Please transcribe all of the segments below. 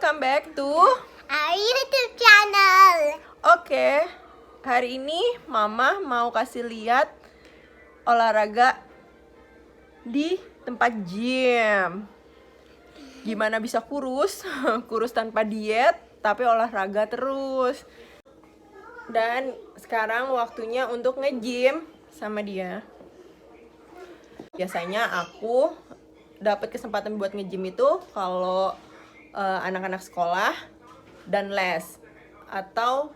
welcome back to our YouTube channel. Oke, hari ini Mama mau kasih lihat olahraga di tempat gym. Gimana bisa kurus, kurus tanpa diet, tapi olahraga terus. Dan sekarang waktunya untuk nge-gym sama dia. Biasanya aku dapat kesempatan buat nge-gym itu kalau anak-anak sekolah dan les, atau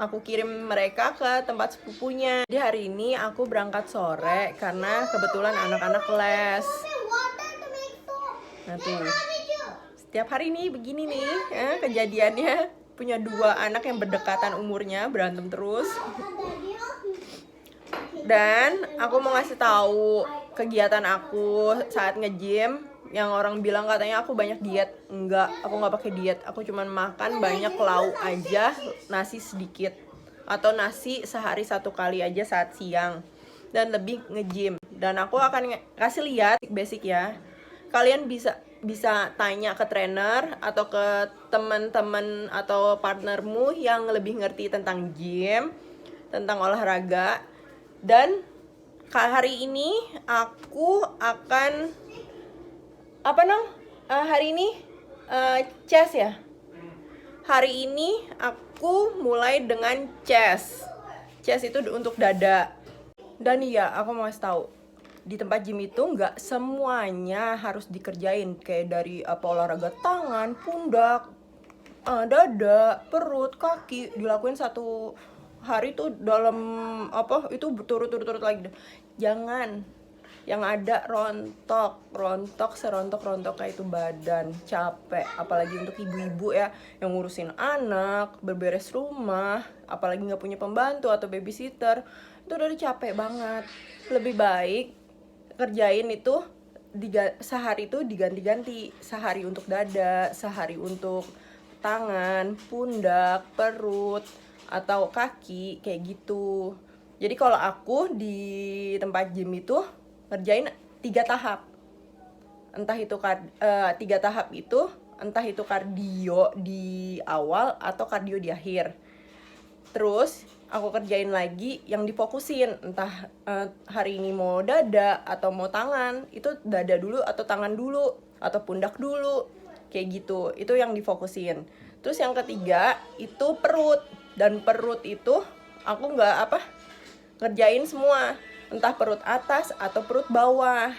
aku kirim mereka ke tempat sepupunya. Jadi hari ini aku berangkat sore karena kebetulan anak-anak les. Nah tuh, setiap hari ini begini nih kejadiannya. Punya dua anak yang berdekatan umurnya, berantem terus. Dan aku mau ngasih tahu kegiatan aku saat nge-gym. Yang orang bilang katanya aku banyak diet. Enggak, aku nggak pakai diet. Aku cuman makan banyak lauk aja, nasi sedikit, atau nasi sehari 1 kali aja saat siang, dan lebih nge-gym. Dan aku akan kasih lihat basic ya. Kalian bisa tanya ke trainer atau ke teman-teman atau partnermu yang lebih ngerti tentang gym, tentang olahraga. Dan hari ini aku akan hari ini chest ya. Hari ini aku mulai dengan chest. Chest itu untuk dada. Dan iya, aku mau kasih tahu, di tempat gym itu nggak semuanya harus dikerjain. Kayak dari olahraga tangan, pundak, dada, perut, kaki, dilakuin satu hari tuh dalam itu turut lagi. Jangan, yang ada rontok serontok kayak itu badan, capek. Apalagi untuk ibu-ibu ya, yang ngurusin anak, berberes rumah, apalagi nggak punya pembantu atau babysitter, itu udah capek banget. Lebih baik kerjain itu sehari itu diganti-ganti. Sehari untuk dada, sehari untuk tangan, pundak, perut, atau kaki, kayak gitu. Jadi kalau aku di tempat gym itu ngerjain 3 tahap. Entah itu 3 tahap itu, entah itu kardio di awal atau kardio di akhir. Terus aku kerjain lagi yang difokusin, entah hari ini mau dada atau mau tangan, itu dada dulu atau tangan dulu atau pundak dulu, kayak gitu. Itu yang difokusin. Terus yang ketiga itu perut, dan perut itu aku ngerjain semua, entah perut atas atau perut bawah.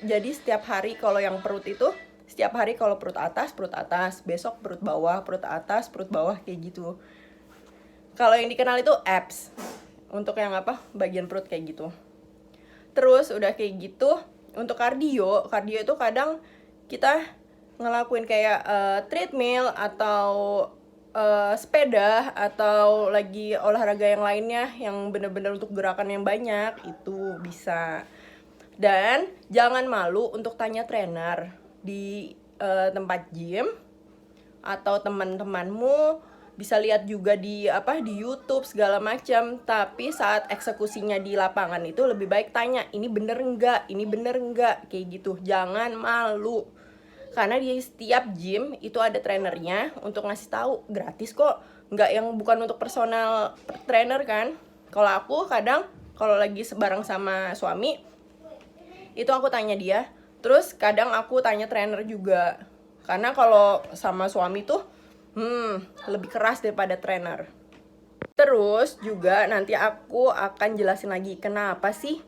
Jadi setiap hari kalau yang perut itu, setiap hari kalau perut atas, besok perut bawah, perut atas, perut bawah, kayak gitu. Kalau yang dikenal itu abs, untuk yang bagian perut kayak gitu. Terus udah kayak gitu, untuk kardio itu kadang kita ngelakuin kayak treadmill atau sepeda, atau lagi olahraga yang lainnya yang bener-bener untuk gerakan yang banyak, itu bisa. Dan jangan malu untuk tanya trainer di tempat gym, atau teman-temanmu bisa lihat juga di YouTube segala macam. Tapi saat eksekusinya di lapangan itu lebih baik tanya, ini bener enggak, kayak gitu. Jangan malu. Karena di setiap gym itu ada trainernya untuk ngasih tahu, gratis kok, nggak yang bukan untuk personal trainer kan. Kalau aku kadang kalau lagi bareng sama suami itu aku tanya dia, terus kadang aku tanya trainer juga. Karena kalau sama suami tuh lebih keras daripada trainer. Terus juga nanti aku akan jelasin lagi kenapa sih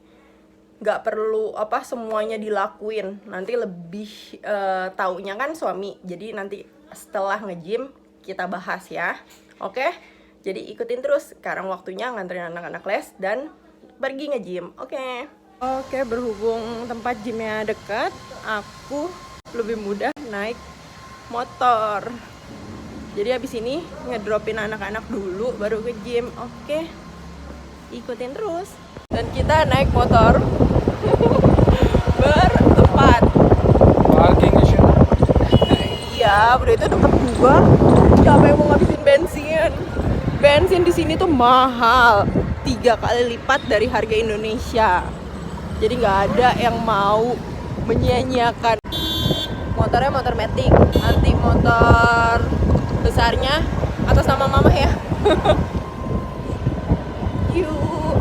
nggak perlu semuanya dilakuin. Nanti lebih taunya kan suami. Jadi nanti setelah nge-gym kita bahas ya. Oke? Jadi ikutin terus. Sekarang waktunya nganterin anak-anak les dan pergi nge-gym. Oke, berhubung tempat gymnya dekat, aku lebih mudah naik motor. Jadi abis ini ngedropin anak-anak dulu baru ke gym. Oke, ikutin terus. Dan kita naik motor berempat. Parking issue. Iya, udah itu deket juga. Siapa yang mau ngabisin bensin? Bensin di sini tuh mahal, 3 kali lipat dari harga Indonesia. Jadi nggak ada yang mau menyia-nyiakan Motornya motor matic, nanti motor besarnya atas nama mama ya. Yuk.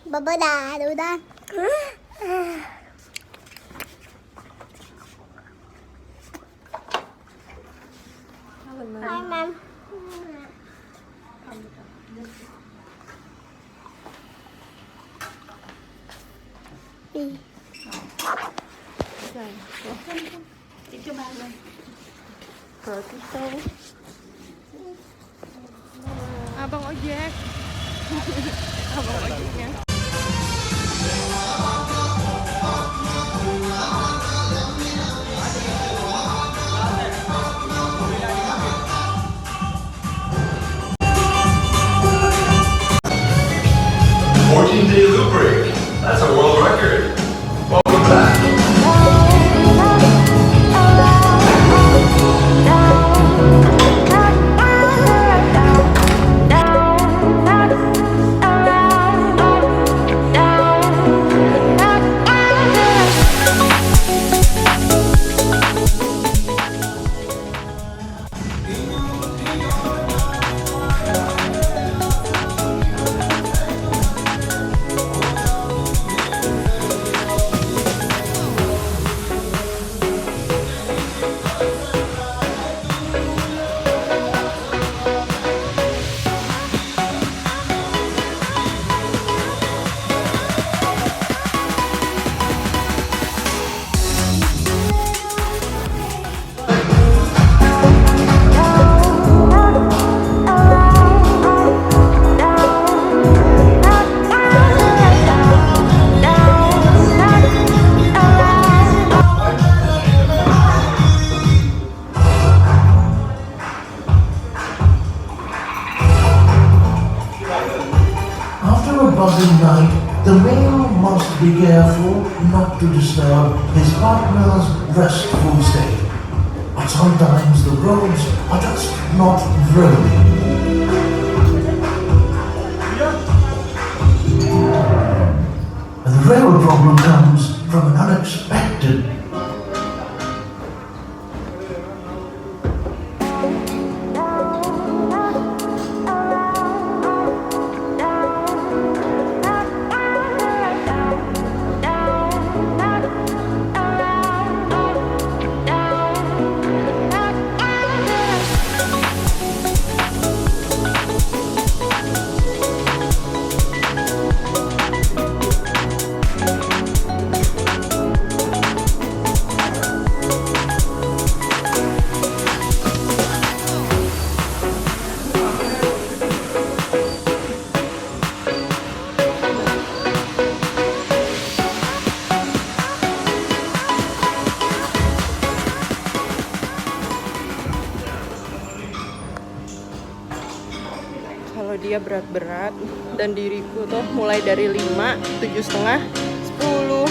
Baba dah, udah. Hai, Mam. Abang ojek. Abang ojeknya. Day loop break. That's a world record. Welcome back. After a buzzing night, the male must be careful not to disturb his partner's restful state. But sometimes the roads are just not rolling. And the real problem comes from an unexpected Kalau dia berat-berat dan diriku tuh mulai dari 5, 7,5, 10.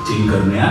जिम करने आ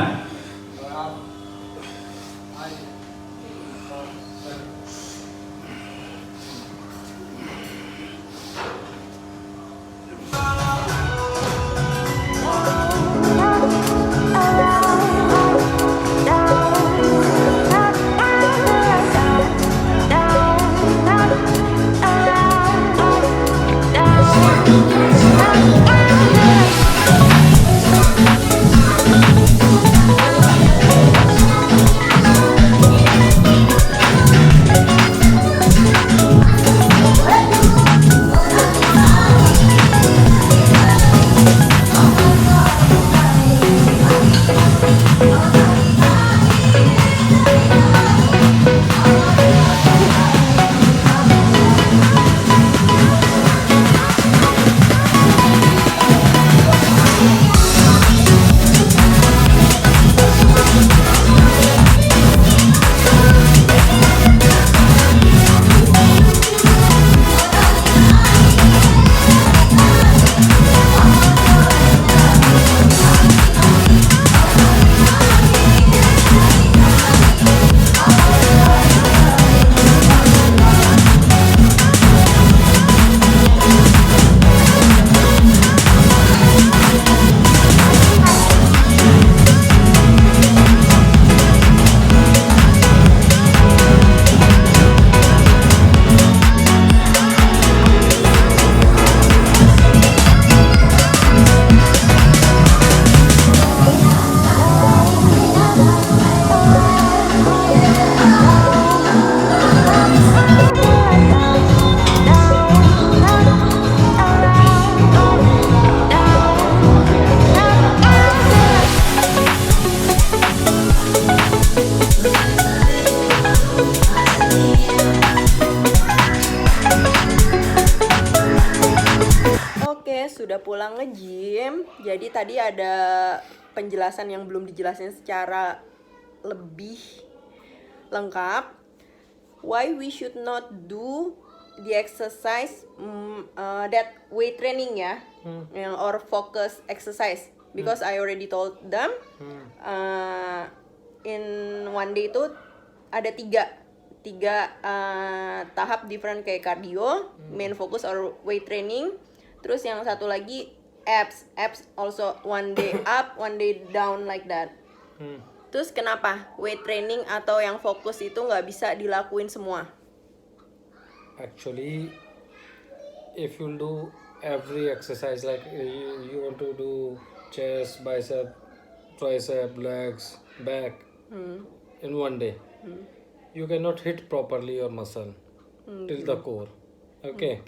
Oke, sudah pulang nge-gym. Jadi tadi ada penjelasan yang belum dijelasin secara lebih lengkap. Why we should not do the exercise that weight training ya, or focus exercise. Because I already told them in one day itu ada tiga tahap different kayak cardio, main focus or weight training. Terus yang satu lagi abs also one day up, one day down like that. Terus kenapa weight training atau yang fokus itu nggak bisa dilakuin semua? Actually, if you do every exercise like you want to do chest, bicep, tricep, legs, back in one day, you cannot hit properly your muscle till the core. Okay.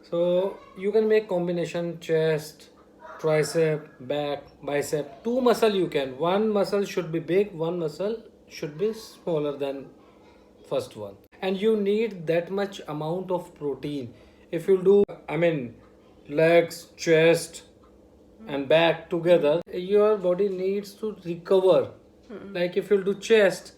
So you can make combination chest, tricep, back, bicep. Two muscle you can. One muscle should be big, one muscle should be smaller than first one. And you need that much amount of protein. If you do, legs, chest, and back together, your body needs to recover. Like if you do chest,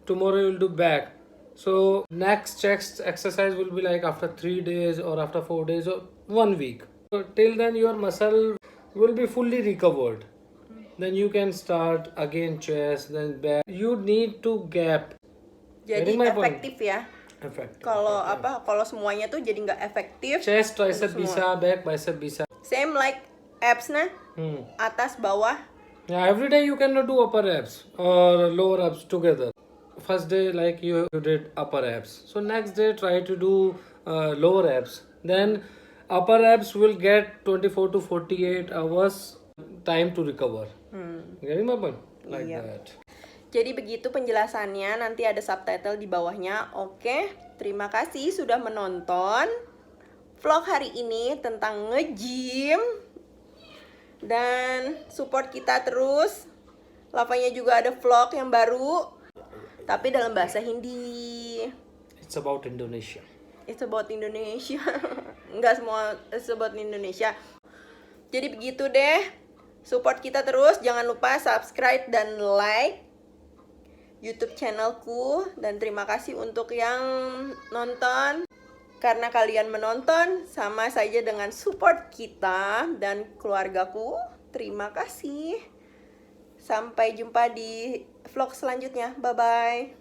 tomorrow you'll do back. So next chest exercise will be like after 3 days or after 4 days or 1 week. So till then your muscle will be fully recovered. Then you can start again chest, then back. You need to gap. Jadi Getting my point? efektif ya. Effective. Kalau semuanya tuh jadi nggak efektif. Chest, tricep untuk semua. bisa, back, bicep bisa. Same like abs nah, atas bawah. Yeah, every day you cannot do upper abs or lower abs together. First day like you did upper abs. So next day try to do lower abs. Then upper abs will get 24 to 48 hours time to recover. Getting my point? Like that. Jadi begitu penjelasannya, nanti ada subtitle di bawahnya. Oke, terima kasih sudah menonton vlog hari ini tentang nge-gym. Dan support kita terus. Lavanya juga ada vlog yang baru, tapi dalam bahasa Hindi. It's about Indonesia. It's about Indonesia. Enggak semua it's about Indonesia. Jadi begitu deh. Support kita terus. Jangan lupa subscribe dan like YouTube channelku. Dan terima kasih untuk yang nonton. Karena kalian menonton sama saja dengan support kita dan keluargaku. Terima kasih. Sampai jumpa di vlog selanjutnya. Bye-bye.